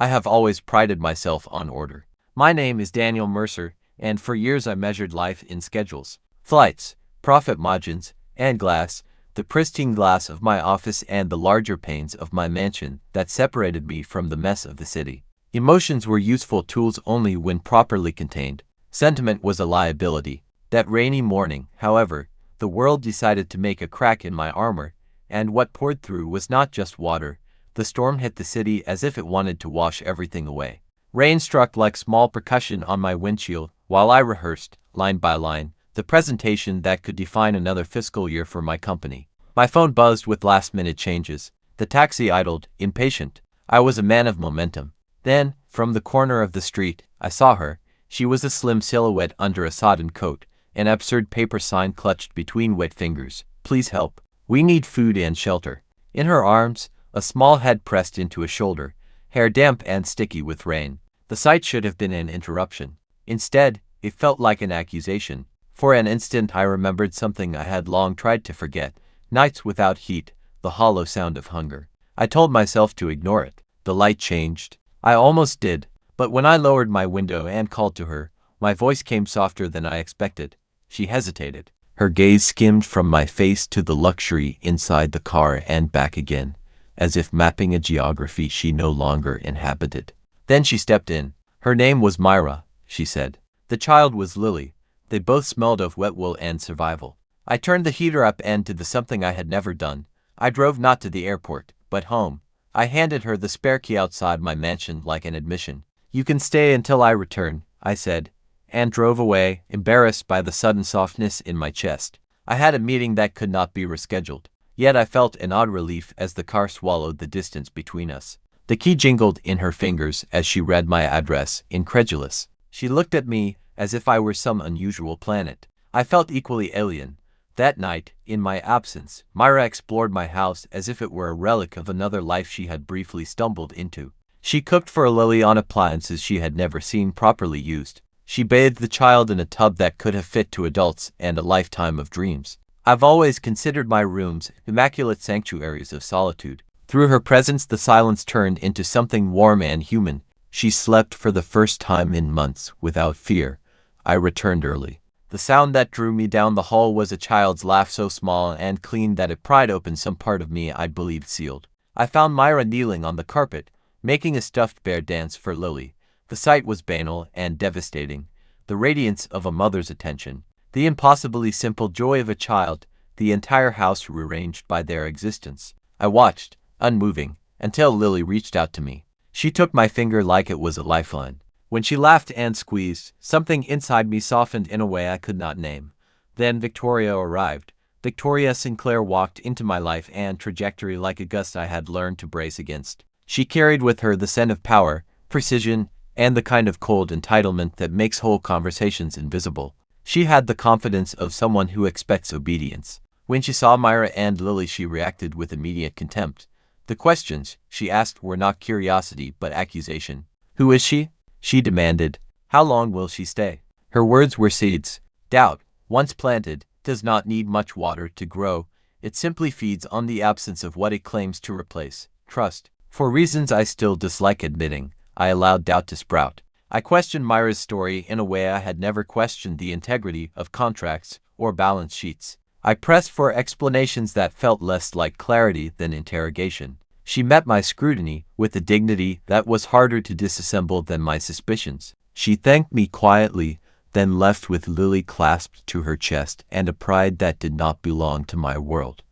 I have always prided myself on order. My name is Daniel Mercer, and for years I measured life in schedules, flights, profit margins, and glass, the pristine glass of my office and the larger panes of my mansion that separated me from the mess of the city. Emotions were useful tools only when properly contained. Sentiment was a liability. That rainy morning, however, the world decided to make a crack in my armor, and what poured through was not just water. The storm hit the city as if it wanted to wash everything away. Rain struck like small percussion on my windshield while I rehearsed, line by line, the presentation that could define another fiscal year for my company. My phone buzzed with last-minute changes. The taxi idled, impatient. I was a man of momentum. Then, from the corner of the street, I saw her. She was a slim silhouette under a sodden coat, an absurd paper sign clutched between wet fingers. Please help. We need food and shelter. In her arms, a small head pressed into a shoulder, hair damp and sticky with rain. The sight should have been an interruption. Instead, it felt like an accusation. For an instant I remembered something I had long tried to forget. Nights without heat, the hollow sound of hunger. I told myself to ignore it. The light changed. I almost did, but when I lowered my window and called to her, my voice came softer than I expected. She hesitated. Her gaze skimmed from my face to the luxury inside the car and back again, as if mapping a geography she no longer inhabited. Then she stepped in. Her name was Mira, she said. The child was Lily. They both smelled of wet wool and survival. I turned the heater up and did something I had never done. I drove not to the airport, but home. I handed her the spare key outside my mansion like an admission. You can stay until I return, I said, and drove away, embarrassed by the sudden softness in my chest. I had a meeting that could not be rescheduled, yet I felt an odd relief as the car swallowed the distance between us. The key jingled in her fingers as she read my address, incredulous. She looked at me as if I were some unusual planet. I felt equally alien. That night, in my absence, Mira explored my house as if it were a relic of another life she had briefly stumbled into. She cooked for Lily on appliances she had never seen properly used. She bathed the child in a tub that could have fit two adults and a lifetime of dreams. I've always considered my rooms immaculate sanctuaries of solitude. Through her presence, the silence turned into something warm and human. She slept for the first time in months without fear. I returned early. The sound that drew me down the hall was a child's laugh so small and clean that it pried open some part of me I'd believed sealed. I found Mira kneeling on the carpet, making a stuffed bear dance for Lily. The sight was banal and devastating. The radiance of a mother's attention, the impossibly simple joy of a child, the entire house rearranged by their existence. I watched, unmoving, until Lily reached out to me. She took my finger like it was a lifeline. When she laughed and squeezed, something inside me softened in a way I could not name. Then Victoria arrived. Victoria Sinclair walked into my life and trajectory like a gust I had learned to brace against. She carried with her the scent of power, precision, and the kind of cold entitlement that makes whole conversations invisible. She had the confidence of someone who expects obedience. When she saw Mira and Lily, she reacted with immediate contempt. The questions she asked were not curiosity but accusation. Who is she? She demanded. How long will she stay? Her words were seeds. Doubt, once planted, does not need much water to grow. It simply feeds on the absence of what it claims to replace, trust. For reasons I still dislike admitting, I allowed doubt to sprout. I questioned Mira's story in a way I had never questioned the integrity of contracts or balance sheets. I pressed for explanations that felt less like clarity than interrogation. She met my scrutiny with a dignity that was harder to disassemble than my suspicions. She thanked me quietly, then left with Lily clasped to her chest and a pride that did not belong to my world.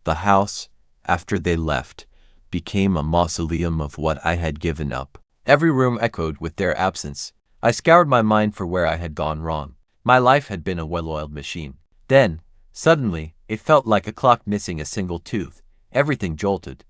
The house, after they left, became a mausoleum of what I had given up. Every room echoed with their absence. I scoured my mind for where I had gone wrong. My life had been a well-oiled machine. Then, suddenly, it felt like a clock missing a single tooth. Everything jolted.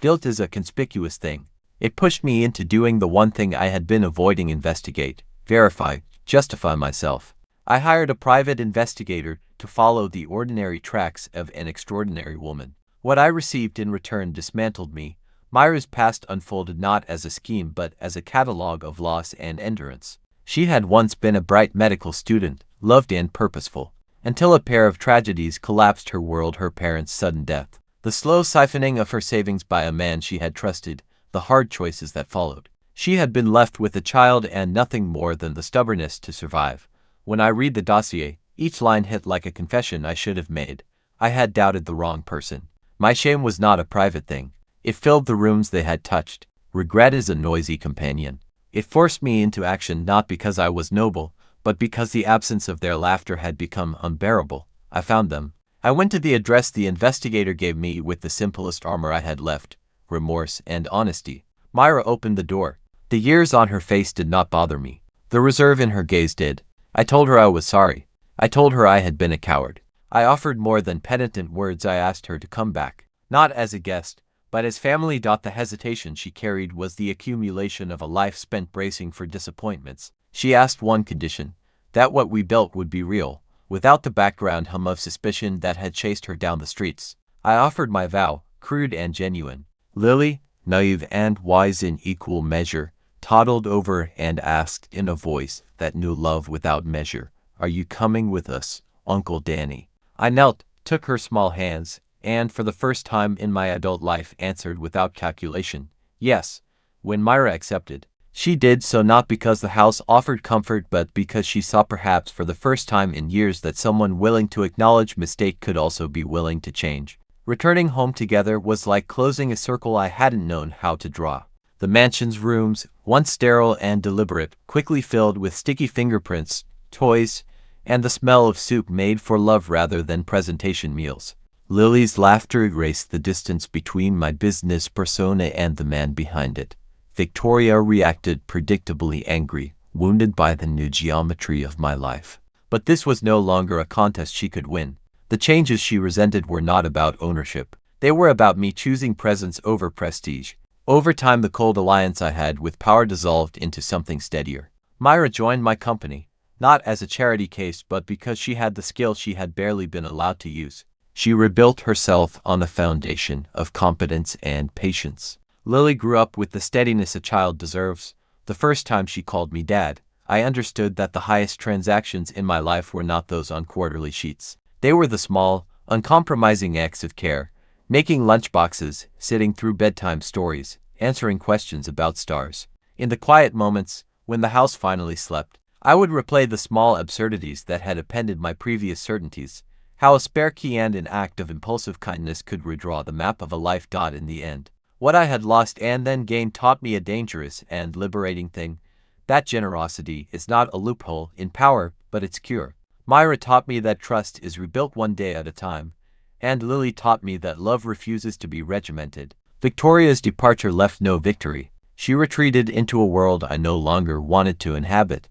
Guilt is a conspicuous thing. It pushed me into doing the one thing I had been avoiding: investigate, verify, justify myself. I hired a private investigator to follow the ordinary tracks of an extraordinary woman. What I received in return dismantled me. Mira's past unfolded not as a scheme but as a catalogue of loss and endurance. She had once been a bright medical student, loved and purposeful, until a pair of tragedies collapsed her world: her parents' sudden death, the slow siphoning of her savings by a man she had trusted, the hard choices that followed. She had been left with a child and nothing more than the stubbornness to survive. When I read the dossier, each line hit like a confession I should have made. I had doubted the wrong person. My shame was not a private thing. It filled the rooms they had touched. Regret is a noisy companion. It forced me into action not because I was noble, but because the absence of their laughter had become unbearable. I found them. I went to the address the investigator gave me with the simplest armor I had left: remorse and honesty. Myra opened the door. The years on her face did not bother me. The reserve in her gaze did. I told her I was sorry. I told her I had been a coward. I offered more than penitent words. I asked her to come back, not as a guest, but as family. The hesitation she carried was the accumulation of a life spent bracing for disappointments. She asked one condition: that what we built would be real, without the background hum of suspicion that had chased her down the streets. I offered my vow, crude and genuine. Lily, naive and wise in equal measure, toddled over and asked in a voice that knew love without measure, "Are you coming with us, Uncle Danny?" I knelt, took her small hands, and for the first time in my adult life answered without calculation, yes. When Myra accepted, she did so not because the house offered comfort but because she saw, perhaps for the first time in years, that someone willing to acknowledge mistake could also be willing to change. Returning home together was like closing a circle I hadn't known how to draw. The mansion's rooms, once sterile and deliberate, quickly filled with sticky fingerprints, toys, and the smell of soup made for love rather than presentation meals. Lily's laughter erased the distance between my business persona and the man behind it. Victoria reacted predictably angry, wounded by the new geometry of my life. But this was no longer a contest she could win. The changes she resented were not about ownership. They were about me choosing presence over prestige. Over time, the cold alliance I had with power dissolved into something steadier. Myra joined my company, not as a charity case but because she had the skill she had barely been allowed to use. She rebuilt herself on the foundation of competence and patience. Lily grew up with the steadiness a child deserves. The first time she called me Dad, I understood that the highest transactions in my life were not those on quarterly sheets. They were the small, uncompromising acts of care: making lunchboxes, sitting through bedtime stories, answering questions about stars. In the quiet moments, when the house finally slept, I would replay the small absurdities that had appended my previous certainties: how a spare key and an act of impulsive kindness could redraw the map of a life. In the end, what I had lost and then gained taught me a dangerous and liberating thing: that generosity is not a loophole in power, but its cure. Myra taught me that trust is rebuilt one day at a time, and Lily taught me that love refuses to be regimented. Victoria's departure left no victory. She retreated into a world I no longer wanted to inhabit.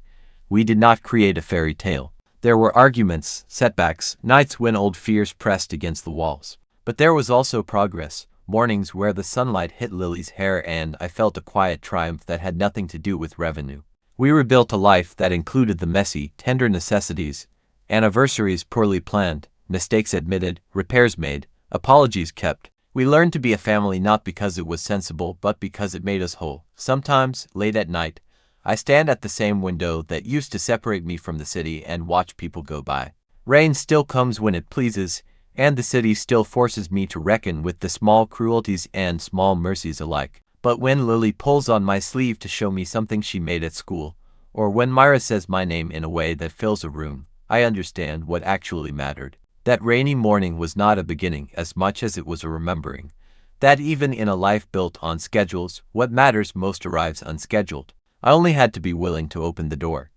We did not create a fairy tale. There were arguments, setbacks, nights when old fears pressed against the walls. But there was also progress, mornings where the sunlight hit Lily's hair and I felt a quiet triumph that had nothing to do with revenue. We rebuilt a life that included the messy, tender necessities: anniversaries poorly planned, mistakes admitted, repairs made, apologies kept. We learned to be a family not because it was sensible but because it made us whole. Sometimes, late at night, I stand at the same window that used to separate me from the city and watch people go by. Rain still comes when it pleases, and the city still forces me to reckon with the small cruelties and small mercies alike. But when Lily pulls on my sleeve to show me something she made at school, or when Myra says my name in a way that fills a room, I understand what actually mattered. That rainy morning was not a beginning as much as it was a remembering. That even in a life built on schedules, what matters most arrives unscheduled. I only had to be willing to open the door.